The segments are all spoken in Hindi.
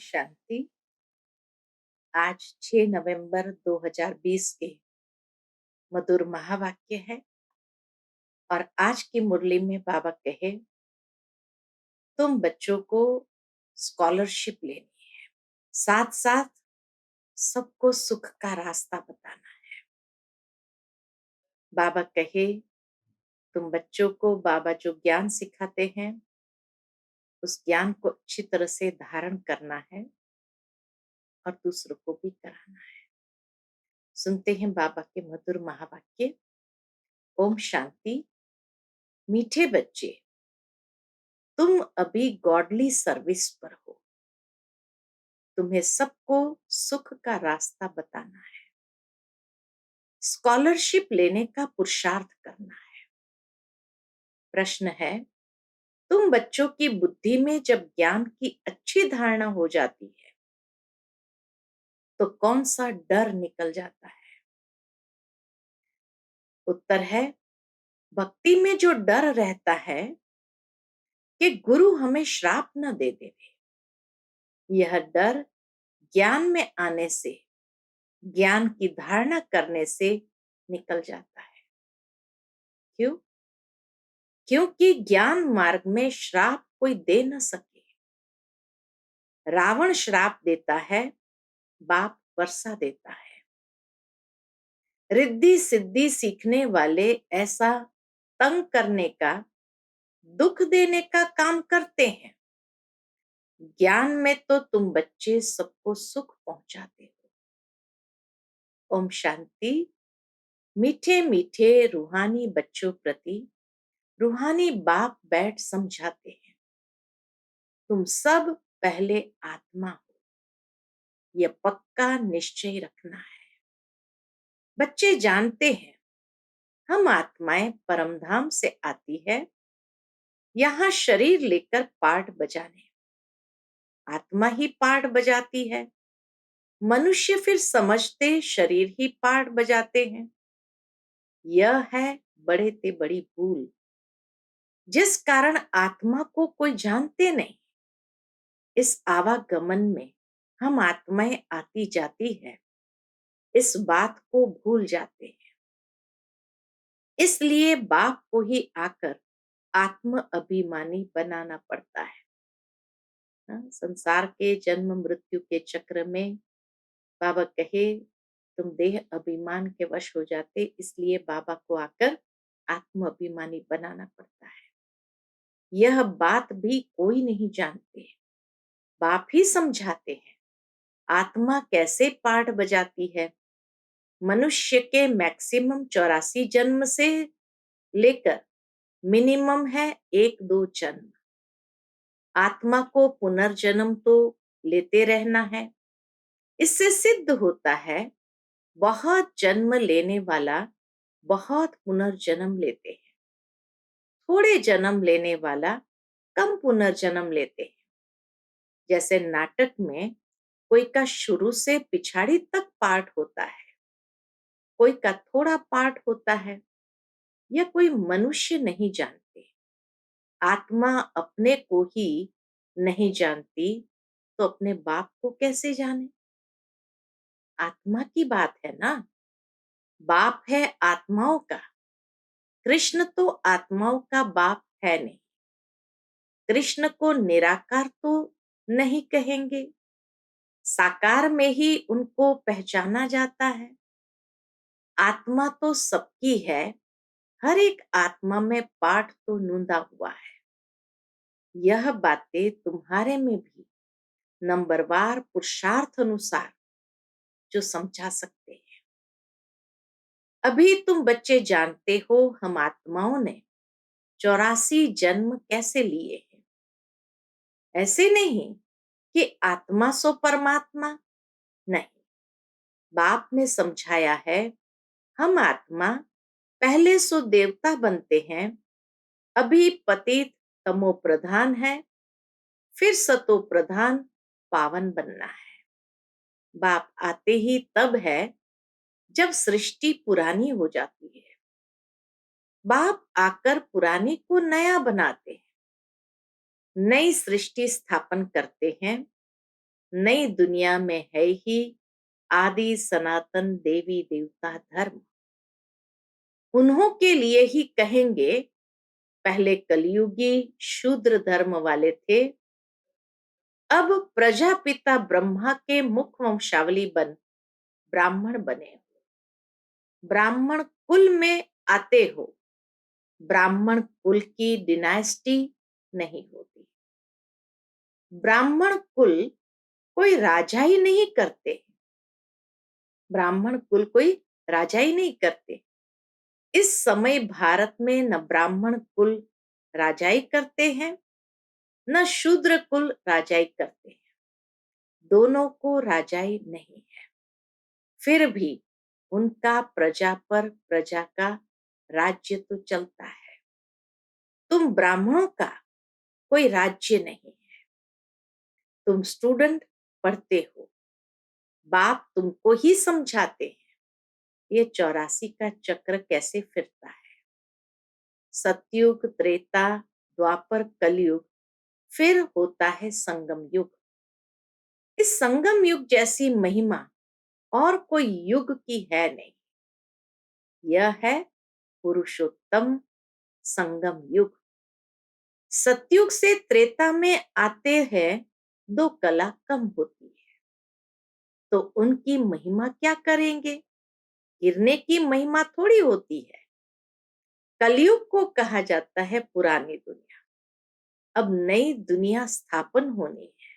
शांति। आज 6 नवंबर 2020 के मधुर महावाक्य है और आज की मुरली में बाबा कहे तुम बच्चों को स्कॉलरशिप लेनी है, साथ साथ सबको सुख का रास्ता बताना है। बाबा कहे तुम बच्चों को बाबा जो ज्ञान सिखाते हैं उस ज्ञान को अच्छी तरह से धारण करना है और दूसरों को भी कराना है। सुनते हैं बाबा के मधुर महावाक्य। ओम शांति। मीठे बच्चे, तुम अभी गॉडली सर्विस पर हो। तुम्हें सबको सुख का रास्ता बताना है, स्कॉलरशिप लेने का पुरुषार्थ करना है। प्रश्न है, तुम बच्चों की बुद्धि में जब ज्ञान की अच्छी धारणा हो जाती है तो कौन सा डर निकल जाता है? उत्तर है, भक्ति में जो डर रहता है कि गुरु हमें श्राप न दे देवे, यह डर ज्ञान में आने से, ज्ञान की धारणा करने से निकल जाता है। क्यों? क्योंकि ज्ञान मार्ग में श्राप कोई दे न सके। रावण श्राप देता है, बाप वर्षा देता है। रिद्धि सिद्धि सीखने वाले ऐसा तंग करने का, दुख देने का काम करते हैं। ज्ञान में तो तुम बच्चे सबको सुख पहुंचाते हो। ओम शांति। मीठे मीठे रूहानी बच्चों प्रति रूहानी बाप बैठ समझाते हैं, तुम सब पहले आत्मा हो, यह पक्का निश्चय रखना है। बच्चे जानते हैं हम आत्माएं परमधाम से आती है यहाँ शरीर लेकर पाठ बजाने। आत्मा ही पाठ बजाती है, मनुष्य फिर समझते शरीर ही पाठ बजाते हैं। यह है बड़े ते बड़ी भूल, जिस कारण आत्मा को कोई जानते नहीं। इस आवागमन में हम आत्माएं आती जाती है, इस बात को भूल जाते हैं। इसलिए बाप को ही आकर आत्म अभिमानी बनाना पड़ता है। संसार के जन्म मृत्यु के चक्र में बाबा कहे तुम देह अभिमान के वश हो जाते, इसलिए बाबा को आकर आत्म अभिमानी बनाना पड़ता है। यह बात भी कोई नहीं जानते, बाप ही समझाते हैं आत्मा कैसे पाठ बजाती है। मनुष्य के मैक्सिमम 84 जन्म से लेकर मिनिमम है 1-2 जन्म। आत्मा को पुनर्जन्म तो लेते रहना है। इससे सिद्ध होता है बहुत जन्म लेने वाला बहुत पुनर्जन्म लेते हैं, थोड़े जन्म लेने वाला कम पुनर्जन्म लेते हैं। जैसे नाटक में कोई का शुरू से पिछाड़ी तक पार्ट होता है, कोई का थोड़ा पार्ट होता है। यह कोई मनुष्य नहीं जानते। आत्मा अपने को ही नहीं जानती तो अपने बाप को कैसे जाने? आत्मा की बात है ना। बाप है आत्माओं का, कृष्ण तो आत्माओं का बाप है नहीं। कृष्ण को निराकार तो नहीं कहेंगे, साकार में ही उनको पहचाना जाता है। आत्मा तो सबकी है, हर एक आत्मा में पाठ तो नूंदा हुआ है। यह बातें तुम्हारे में भी नंबरवार पुरुषार्थ अनुसार जो समझा सकते हैं। अभी तुम बच्चे जानते हो हम आत्माओं ने 84 जन्म कैसे लिए हैं। ऐसे नहीं कि आत्मा सो परमात्मा, नहीं। बाप ने समझाया है हम आत्मा पहले सो देवता बनते हैं, अभी पतित तमो प्रधान है, फिर सतो प्रधान पावन बनना है। बाप आते ही तब है जब सृष्टि पुरानी हो जाती है। बाप आकर पुरानी को नया बनाते हैं, नई सृष्टि स्थापन करते हैं। नई दुनिया में है ही आदि सनातन देवी देवता धर्म। उन्हों के लिए ही कहेंगे, पहले कलयुगी शूद्र धर्म वाले थे, अब प्रजापिता ब्रह्मा के मुख वंशावली बन ब्राह्मण बने हो। ब्राह्मण कुल में आते हो। ब्राह्मण कुल की डिनास्टी नहीं होती। ब्राह्मण कुल कोई राजा ही नहीं करते। ब्राह्मण कुल कोई राजा ही नहीं करते। इस समय भारत में न ब्राह्मण कुल राजाई करते हैं, न शूद्र कुल राजाई करते हैं। दोनों को राजाई नहीं है। फिर भी उनका प्रजा पर प्रजा का राज्य तो चलता है। तुम ब्राह्मणों का कोई राज्य नहीं है। तुम स्टूडेंट पढ़ते हो, बाप तुमको ही समझाते हैं ये 84 का चक्र कैसे फिरता है। सतयुग, त्रेता, द्वापर, कलयुग, फिर होता है संगम युग। इस संगम युग जैसी महिमा और कोई युग की है नहीं। यह है पुरुषोत्तम संगम युग। सतयुग से त्रेता में आते हैं दो कला कम होती है, तो उनकी महिमा क्या करेंगे। गिरने की महिमा थोड़ी होती है। कलयुग को कहा जाता है पुरानी दुनिया। अब नई दुनिया स्थापन होनी है,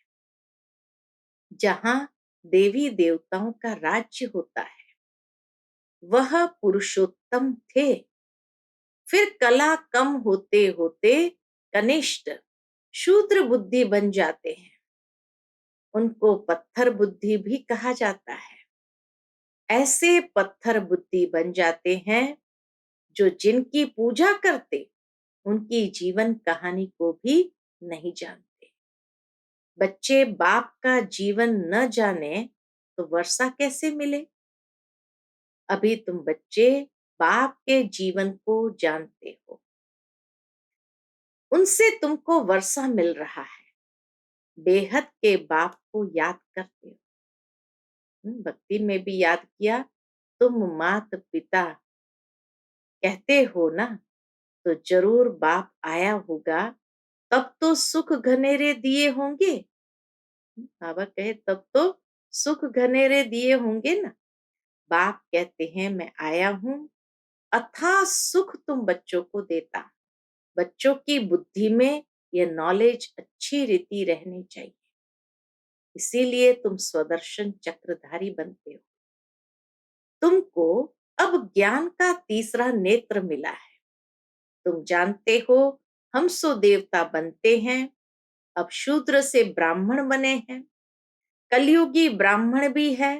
जहां देवी देवताओं का राज्य होता है। वह पुरुषोत्तम थे, फिर कला कम होते होते कनिष्ठ शूद्र बुद्धि बन जाते हैं। उनको पत्थर बुद्धि भी कहा जाता है। ऐसे पत्थर बुद्धि बन जाते हैं जो जिनकी पूजा करते उनकी जीवन कहानी को भी नहीं जानते। बच्चे बाप का जीवन न जाने तो वर्षा कैसे मिले। अभी तुम बच्चे बाप के जीवन को जानते हो, उनसे तुमको वर्षा मिल रहा है। बेहद के बाप को याद करते हो। भक्ति में भी याद किया। तुम मात पिता कहते हो ना, तो जरूर बाप आया होगा, तब तो सुख घनेरे दिए होंगे। बाबा कहे तब तो सुख घनेरे दिए होंगे ना। बाप कहते हैं मैं आया हूं, अथाह सुख तुम बच्चों को देता। बच्चों की बुद्धि में यह नॉलेज अच्छी रीति रहनी चाहिए। इसीलिए तुम स्वदर्शन चक्रधारी बनते हो। तुमको अब ज्ञान का तीसरा नेत्र मिला है। तुम जानते हो हम सो देवता बनते हैं, अब शूद्र से ब्राह्मण बने हैं। कलयुगी ब्राह्मण भी है।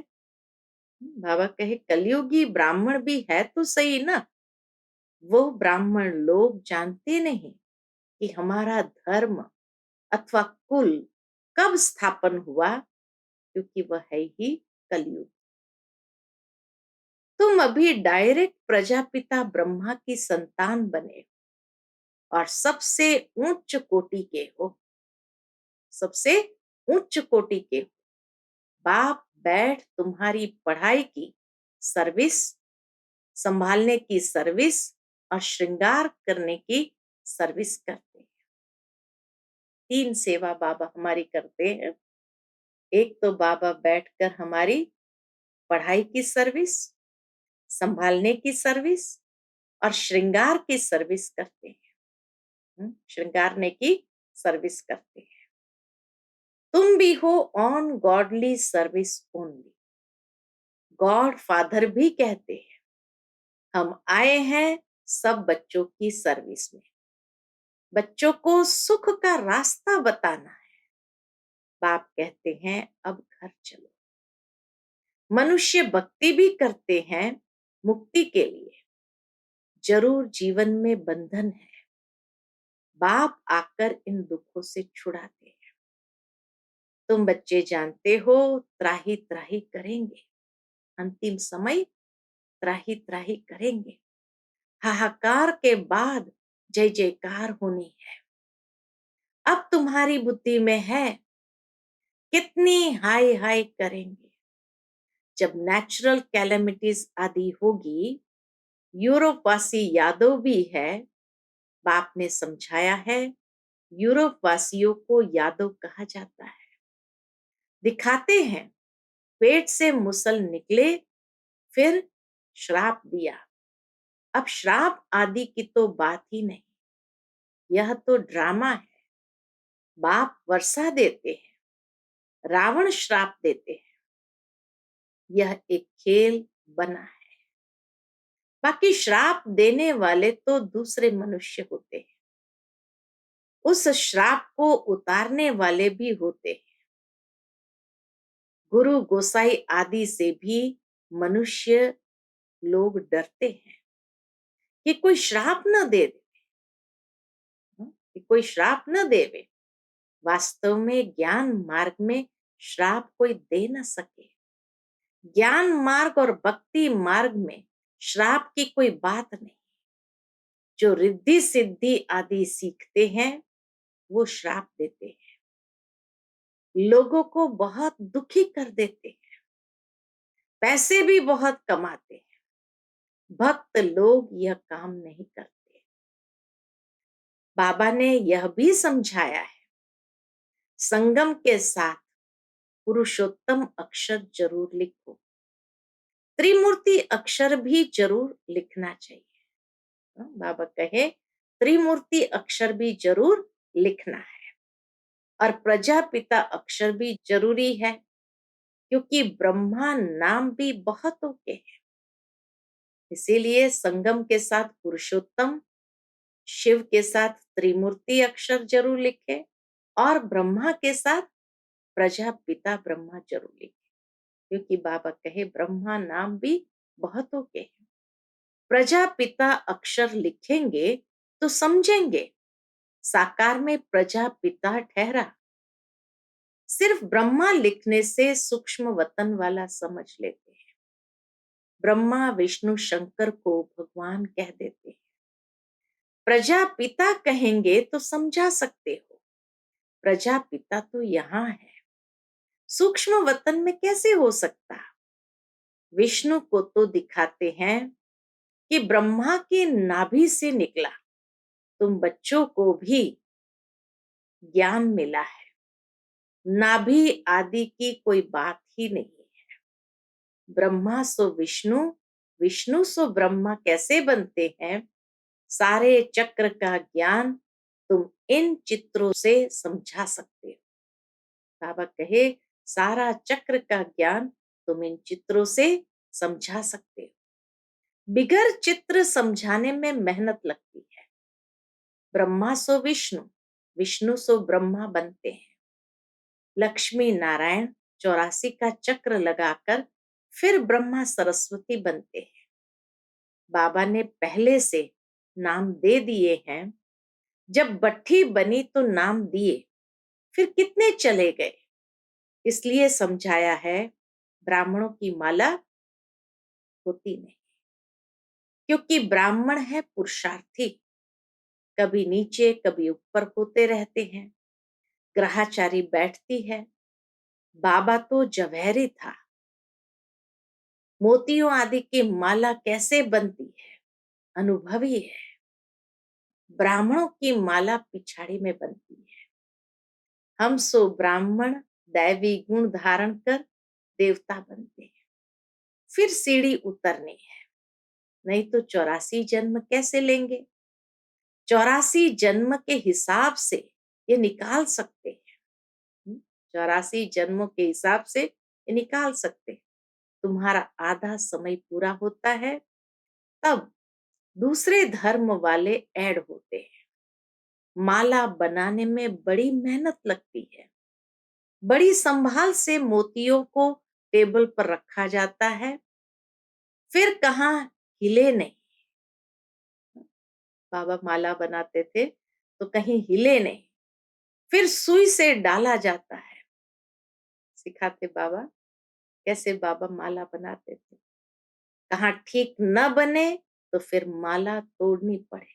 बाबा कहे कलयुगी ब्राह्मण भी है तो सही ना। वो ब्राह्मण लोग जानते नहीं कि हमारा धर्म अथवा कुल कब स्थापन हुआ, क्योंकि वह है ही कलयुग। तुम अभी डायरेक्ट प्रजापिता ब्रह्मा की संतान बने और सबसे उच्च कोटि के हो। सबसे उच्च कोटि के हो। बाप बैठ तुम्हारी पढ़ाई की सर्विस संभालने की सर्विस और श्रृंगार करने की सर्विस करते हैं। 3 सेवा बाबा हमारी करते हैं। एक तो बाबा बैठकर हमारी पढ़ाई की सर्विस, संभालने की सर्विस और श्रृंगार की सर्विस करते हैं। श्रृंगारने की सर्विस करते हैं। तुम भी हो on godly service only. God father भी कहते हैं हम आए हैं सब बच्चों की सर्विस में। बच्चों को सुख का रास्ता बताना है। बाप कहते हैं अब घर चलो। मनुष्य भक्ति भी करते हैं मुक्ति के लिए, जरूर जीवन में बंधन है। बाप आकर इन दुखों से छुड़ाते हैं। तुम बच्चे जानते हो त्राही त्राही करेंगे। अंतिम समय त्राही त्राही करेंगे। हाहाकार के बाद जय जयकार होनी है। अब तुम्हारी बुद्धि में है कितनी हाय हाय करेंगे। जब नेचुरल कैलेमिटीज आदि होगी, यूरोपवासी यादव भी है, बाप ने समझाया है, यूरोप वासियों को यादव कहा जाता है। दिखाते हैं, पेट से मुसल निकले, फिर श्राप दिया। अब श्राप आदि की तो बात ही नहीं, यह तो ड्रामा है। बाप वर्षा देते हैं, रावण श्राप देते हैं। यह एक खेल बना है। बाकी श्राप देने वाले तो दूसरे मनुष्य होते हैं, उस श्राप को उतारने वाले भी होते हैं। गुरु गोसाई आदि से भी मनुष्य लोग डरते हैं कि कोई श्राप न दे दे, कि कोई श्राप न देवे। वास्तव में ज्ञान मार्ग में श्राप कोई दे न सके। ज्ञान मार्ग और भक्ति मार्ग में श्राप की कोई बात नहीं। जो रिद्धि सिद्धि आदि सीखते हैं, वो श्राप देते हैं, लोगों को बहुत दुखी कर देते हैं, पैसे भी बहुत कमाते हैं। भक्त लोग यह काम नहीं करते। बाबा ने यह भी समझाया है, संगम के साथ पुरुषोत्तम अक्षर जरूर लिखो। त्रिमूर्ति अक्षर भी जरूर लिखना चाहिए। बाबा कहे त्रिमूर्ति अक्षर भी जरूर लिखना है। और प्रजापिता अक्षर भी जरूरी है, क्योंकि ब्रह्मा नाम भी बहुतों के हैं। इसीलिए संगम के साथ पुरुषोत्तम, शिव के साथ त्रिमूर्ति अक्षर जरूर लिखे, और ब्रह्मा के साथ प्रजापिता ब्रह्मा जरूर लिखे। क्योंकि बाबा कहे ब्रह्मा नाम भी बहुतों के हैं। प्रजापिता अक्षर लिखेंगे तो समझेंगे साकार में प्रजापिता ठहरा। सिर्फ ब्रह्मा लिखने से सूक्ष्म वतन वाला समझ लेते हैं। ब्रह्मा विष्णु शंकर को भगवान कह देते हैं। प्रजापिता कहेंगे तो समझा सकते हो, प्रजापिता तो यहाँ है, सूक्ष्म वतन में कैसे हो सकता। विष्णु को तो दिखाते हैं कि ब्रह्मा की नाभि से निकला। तुम बच्चों को भी ज्ञान मिला है, नाभि आदि की कोई बात ही नहीं है। ब्रह्मा सो विष्णु, विष्णु सो ब्रह्मा कैसे बनते हैं, सारे चक्र का ज्ञान तुम इन चित्रों से समझा सकते हो। बाबा कहे सारा चक्र का ज्ञान तुम इन चित्रों से समझा सकते हो। बिगर चित्र समझाने में मेहनत लगती है। ब्रह्मा सो विष्णु, विष्णु सो ब्रह्मा बनते हैं। लक्ष्मी नारायण 84 का चक्र लगाकर फिर ब्रह्मा सरस्वती बनते हैं। बाबा ने पहले से नाम दे दिए हैं। जब बट्ठी बनी तो नाम दिए, फिर कितने चले गए। इसलिए समझाया है, ब्राह्मणों की माला होती नहीं, क्योंकि ब्राह्मण है पुरुषार्थी, कभी नीचे कभी ऊपर होते रहते हैं। ग्रहाचारी बैठती है। बाबा तो जवहरी था। मोतियों आदि की माला कैसे बनती है, अनुभवी है। ब्राह्मणों की माला पिछाड़ी में बनती है। हम सो ब्राह्मण दैवी गुण धारण कर देवता बनते हैं। फिर सीढ़ी उतरनी है, नहीं तो 84 जन्म कैसे लेंगे। 84 जन्म के हिसाब से ये निकाल सकते हैं। 84 जन्मों के हिसाब से ये निकाल सकते हैं। तुम्हारा आधा समय पूरा होता है, तब दूसरे धर्म वाले ऐड होते हैं। माला बनाने में बड़ी मेहनत लगती है। बड़ी संभाल से मोतियों को टेबल पर रखा जाता है, फिर कहाँ हिले नहीं। बाबा माला बनाते थे तो कहीं हिले नहीं, फिर सुई से डाला जाता है। सिखाते बाबा, कैसे बाबा माला बनाते थे। कहाँ ठीक न बने तो फिर माला तोड़नी पड़े।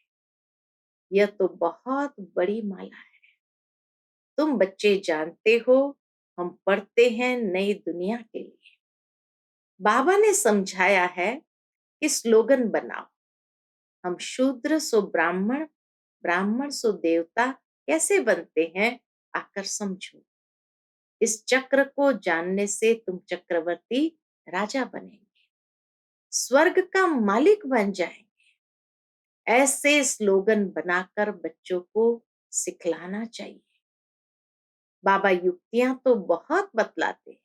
यह तो बहुत बड़ी माला है। तुम बच्चे जानते हो हम पढ़ते हैं नई दुनिया के लिए। बाबा ने समझाया है कि स्लोगन बनाओ, हम शूद्र सो ब्राह्मण, ब्राह्मण सो देवता कैसे बनते हैं, आकर समझो। इस चक्र को जानने से तुम चक्रवर्ती राजा बनेंगे, स्वर्ग का मालिक बन जाएंगे। ऐसे स्लोगन बनाकर बच्चों को सिखलाना चाहिए। बाबा युक्तियां तो बहुत बतलाते हैं,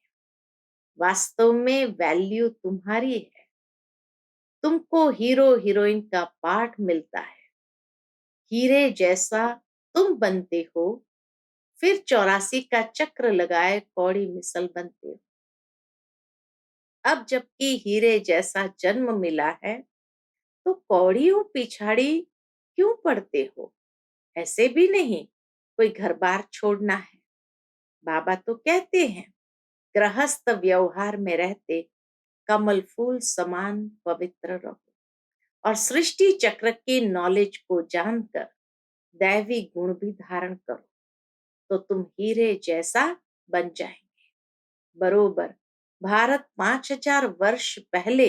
वास्तव में वैल्यू तुम्हारी है। तुमको हीरो हीरोइन का पाठ मिलता है, हीरे जैसा तुम बनते हो, फिर 84 का चक्र लगाए कौड़ी मिसल बनते हो। अब जबकि हीरे जैसा जन्म मिला है, तो कौड़ियों पिछाड़ी क्यों पड़ते हो? ऐसे भी नहीं कोई घर बार छोड़ना है। बाबा तो कहते हैं, गृहस्थ व्यवहार में रहते कमल फूल समान पवित्र रहो और सृष्टि चक्र के नॉलेज को जानकर दैवी गुण भी धारण करो, तो तुम हीरे जैसा बन जाएंगे। बरोबर भारत 5000 वर्ष पहले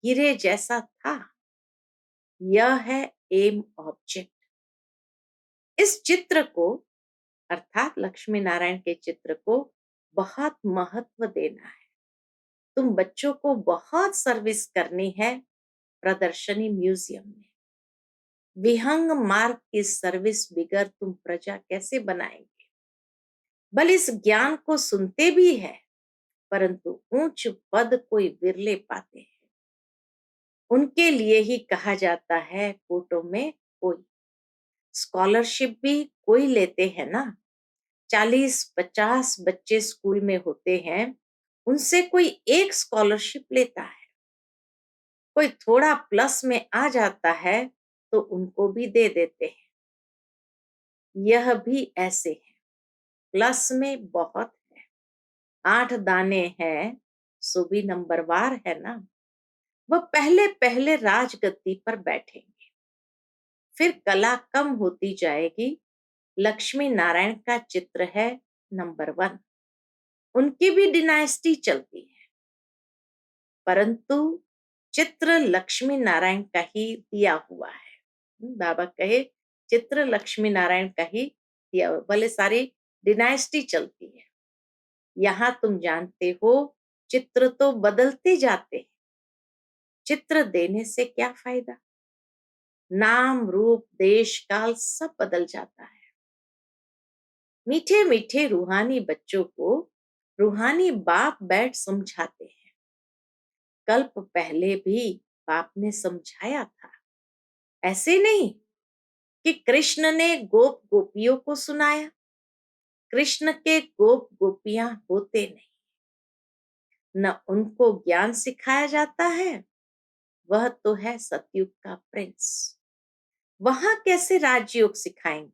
हीरे जैसा था। यह है एम ऑब्जेक्ट। इस चित्र को अर्थात लक्ष्मी नारायण के चित्र को बहुत महत्व देना है। तुम बच्चों को बहुत सर्विस करनी है प्रदर्शनी म्यूजियम में। विहंग मार्ग की सर्विस बिगर तुम प्रजा कैसे बनाएंगे? बल इस ज्ञान को सुनते भी है, परंतु ऊंच पद कोई विरले पाते हैं। उनके लिए ही कहा जाता है कोटों में कोई। स्कॉलरशिप भी कोई लेते हैं ना। 40-50 बच्चे स्कूल में होते हैं, उनसे कोई एक स्कॉलरशिप लेता है। कोई थोड़ा प्लस में आ जाता है तो उनको भी दे देते हैं। यह भी ऐसे है, प्लस में बहुत है। 8 दाने हैं सो भी नंबरवार है ना। वह पहले पहले राजगद्दी पर बैठेंगे, फिर कला कम होती जाएगी। लक्ष्मी नारायण का चित्र है नंबर 1। उनकी भी डिनाइस्टी चलती है, परंतु चित्र लक्ष्मी नारायण का ही दिया हुआ है। बाबा कहे चित्र लक्ष्मी नारायण का ही दिया हुआ, भले सारी डिनाइस्टी चलती है। यहाँ तुम जानते हो चित्र तो बदलते जाते हैं, चित्र देने से क्या फायदा? नाम रूप देश काल सब बदल जाता है। मीठे मीठे रूहानी बच्चों को रूहानी बाप बैठ समझाते हैं। कल्प पहले भी बाप ने समझाया था। ऐसे नहीं कि कृष्ण ने गोप गोपियों को सुनाया। कृष्ण के गोप गोपियां होते नहीं, न उनको ज्ञान सिखाया जाता है। वह तो है सतयुग का प्रिंस। वहां कैसे राजयोग सिखाएंगे?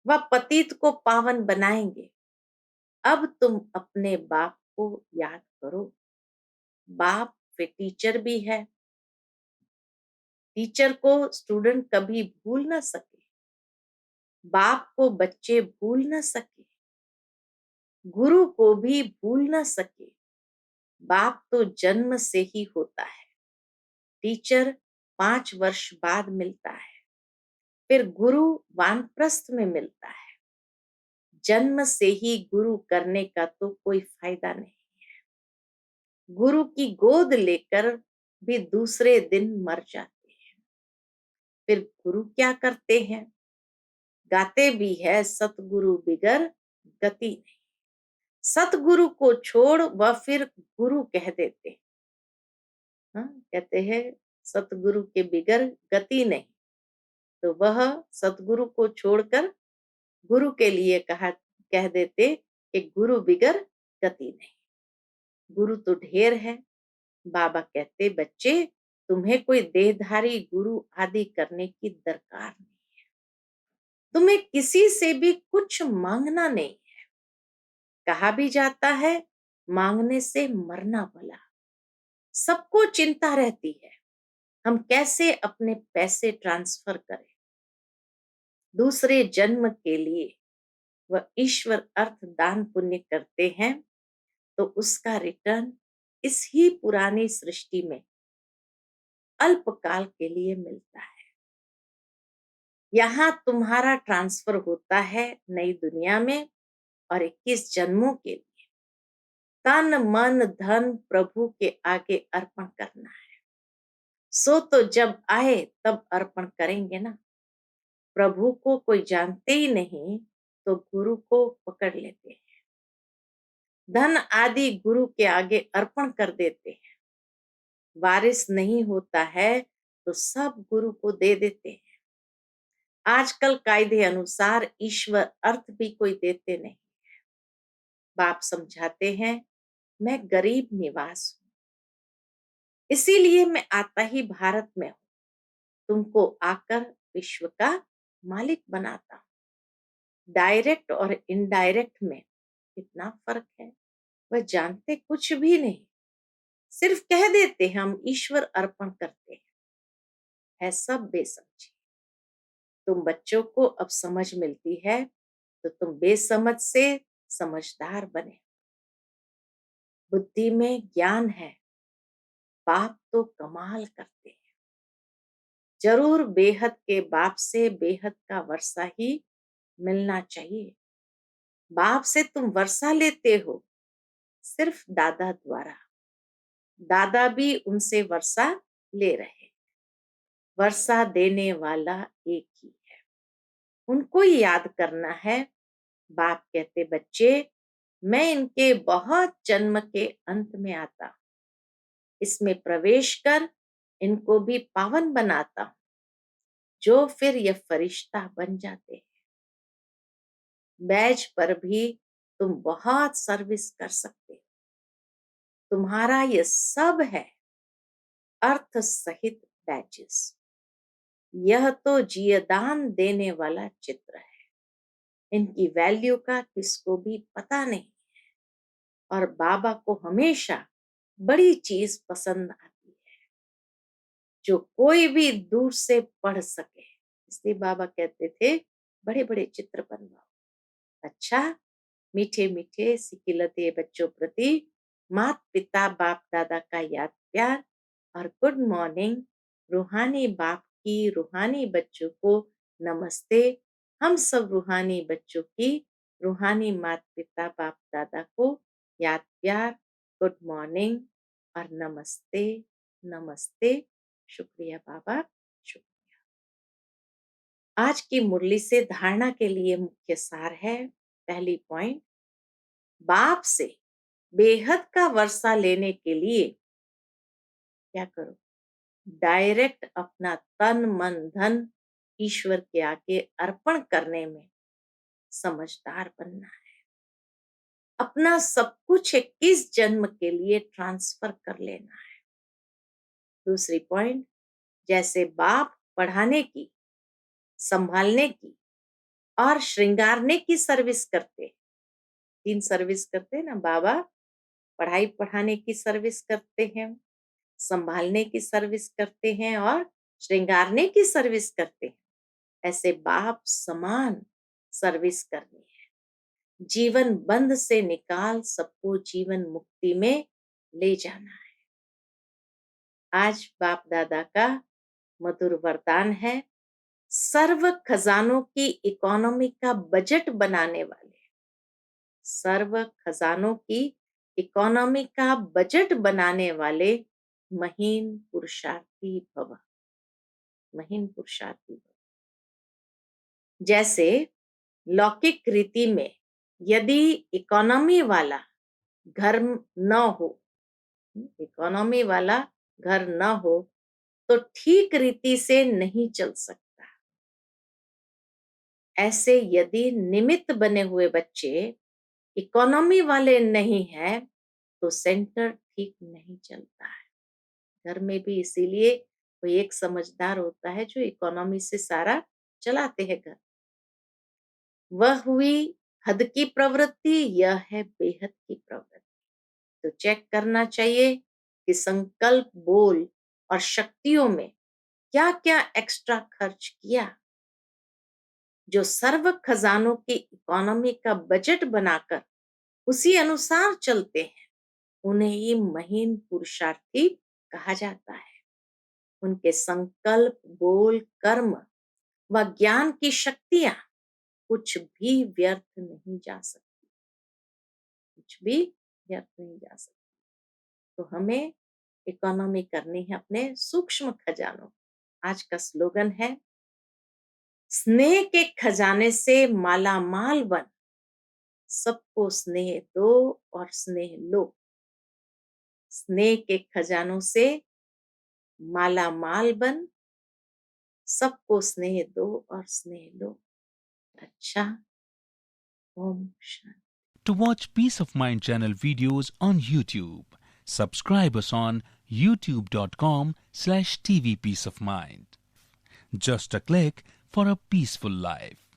वह पतित को पावन बनाएंगे। अब तुम अपने बाप को याद करो। बाप फिर टीचर भी है। टीचर को स्टूडेंट कभी भूल ना सके, बाप को बच्चे भूल ना सके, गुरु को भी भूल ना सके। बाप तो जन्म से ही होता है। टीचर 5 वर्ष बाद मिलता है, फिर गुरु वानप्रस्थ में मिलता है। जन्म से ही गुरु करने का तो कोई फायदा नहीं। गुरु की गोद लेकर भी दूसरे दिन मर जाते हैं। फिर गुरु क्या करते हैं? गाते भी है सतगुरु बिगर गति नहीं। सतगुरु को छोड़ वह फिर गुरु कह देते। हाँ, कहते हैं सतगुरु के बिगर गति नहीं, तो वह सतगुरु को छोड़कर गुरु के लिए कह देते कि गुरु बिगर गति नहीं। गुरु तो ढेर है। बाबा कहते बच्चे, तुम्हें कोई देहधारी गुरु आदि करने की दरकार नहीं। तुम्हें किसी से भी कुछ मांगना नहीं है। कहा भी जाता है मांगने से मरना भला। सबको चिंता रहती है हम कैसे अपने पैसे ट्रांसफर करें दूसरे जन्म के लिए। वह ईश्वर अर्थ दान पुण्य करते हैं तो उसका रिटर्न इस ही पुरानी सृष्टि में अल्पकाल के लिए मिलता है। यहाँ तुम्हारा ट्रांसफर होता है नई दुनिया में और 21 जन्मों के लिए तन मन धन प्रभु के आगे अर्पण करना है। सो तो जब आए तब अर्पण करेंगे ना। प्रभु को कोई जानते ही नहीं तो गुरु को पकड़ लेते हैं, धन आदि गुरु के आगे अर्पण कर देते हैं। वारिस नहीं होता है तो सब गुरु को दे देते हैं। आजकल कायदे अनुसार ईश्वर अर्थ भी कोई देते नहीं। बाप समझाते हैं मैं गरीब निवास हूं, इसीलिए मैं आता ही भारत में हूं, तुमको आकर विश्व का मालिक बनाता हूं। डायरेक्ट और इनडायरेक्ट में कितना फर्क है, वह जानते कुछ भी नहीं, सिर्फ कह देते हैं हम ईश्वर अर्पण करते हैं। है सब बेसमझी। तुम बच्चों को अब समझ मिलती है तो तुम बेसमझ से समझदार बने। बुद्धि में ज्ञान है, बाप तो कमाल करते हैं। जरूर बेहद के बाप से बेहद का वर्षा ही मिलना चाहिए। बाप से तुम वर्षा लेते हो सिर्फ दादा द्वारा, दादा भी उनसे वर्षा ले रहे। वर्षा देने वाला एक ही है, उनको ही याद करना है। बाप कहते बच्चे मैं इनके बहुत जन्म के अंत में आता हूं, इसमें प्रवेश कर इनको भी पावन बनाता हूं, जो फिर ये फरिश्ता बन जाते हैं। बैज पर भी तुम बहुत सर्विस कर सकते हो। तुम्हारा ये सब है अर्थ सहित बैचेस। यह तो जियदान देने वाला चित्र है, इनकी वैल्यू का किसको भी पता नहीं। और बाबा को हमेशा बड़ी चीज पसंद आती है जो कोई भी दूर से पढ़ सके। इसलिए बाबा कहते थे बड़े बड़े चित्र बनवाओ। अच्छा, मीठे मीठे सिकिलते बच्चों प्रति माता पिता बाप दादा का याद प्यार और गुड मॉर्निंग। रूहानी बाप की रूहानी बच्चों को नमस्ते। हम सब रूहानी बच्चों की रूहानी माता पिता बाप दादा को याद प्यार, गुड मॉर्निंग और नमस्ते नमस्ते। शुक्रिया बाबा, शुक्रिया। आज की मुरली से धारणा के लिए मुख्य सार है। पहली पॉइंट, बाप से बेहद का वर्षा लेने के लिए क्या करो, डायरेक्ट अपना तन मन धन ईश्वर के आगे अर्पण करने में समझदार बनना है। अपना सब कुछ 21 जन्म के लिए ट्रांसफर कर लेना है। दूसरी पॉइंट, जैसे बाप पढ़ाने की, संभालने की और श्रृंगारने की सर्विस करते, 3 सर्विस करते हैं ना बाबा। पढ़ाई पढ़ाने की सर्विस करते हैं, संभालने की सर्विस करते हैं और श्रृंगारने की सर्विस करते हैं। ऐसे बाप समान सर्विस करनी है। जीवन बंध से निकाल सबको जीवन मुक्ति में ले जाना है। आज बाप दादा का मधुर वरदान है, सर्व खजानों की इकोनॉमी का बजट बनाने वाले, सर्व खजानों की इकोनॉमी का बजट बनाने वाले महीन पुरुषार्थी भव, महीन पुरुषार्थी भव। जैसे लौकिक रीति में यदि इकोनॉमी वाला घर न हो, इकोनॉमी वाला घर न हो तो ठीक रीति से नहीं चल सकता। ऐसे यदि निमित्त बने हुए बच्चे इकोनॉमी वाले नहीं है तो सेंटर ठीक नहीं चलता है। घर में भी इसीलिए कोई एक समझदार होता है जो इकोनॉमी से सारा चलाते हैं घर। वह हुई हद की प्रवृत्ति, यह है बेहद की प्रवृत्ति। तो चेक करना चाहिए कि संकल्प, बोल और शक्तियों में क्या क्या एक्स्ट्रा खर्च किया। जो सर्व खजानों की इकोनॉमी का बजट बनाकर उसी अनुसार चलते हैं, उन्हें ही महीन पुरुषार्थी कहा जाता है। उनके संकल्प, बोल, कर्म व ज्ञान की शक्तियां कुछ भी व्यर्थ नहीं जा सकती, कुछ भी व्यर्थ नहीं जा सकती। तो हमें इकोनॉमी करनी है अपने सूक्ष्म खजानों। आज का स्लोगन है, स्नेह के खजाने से माला माल बन, सबको स्नेह दो और स्नेह लो। स्नेह के खजानों से माला माल बन, सबको स्नेह दो और स्नेह लो। अच्छा, Om Shanti. To watch Peace of Mind channel videos on YouTube, subscribe us on youtube.com/tvpeaceofmind. Just a click for a peaceful life.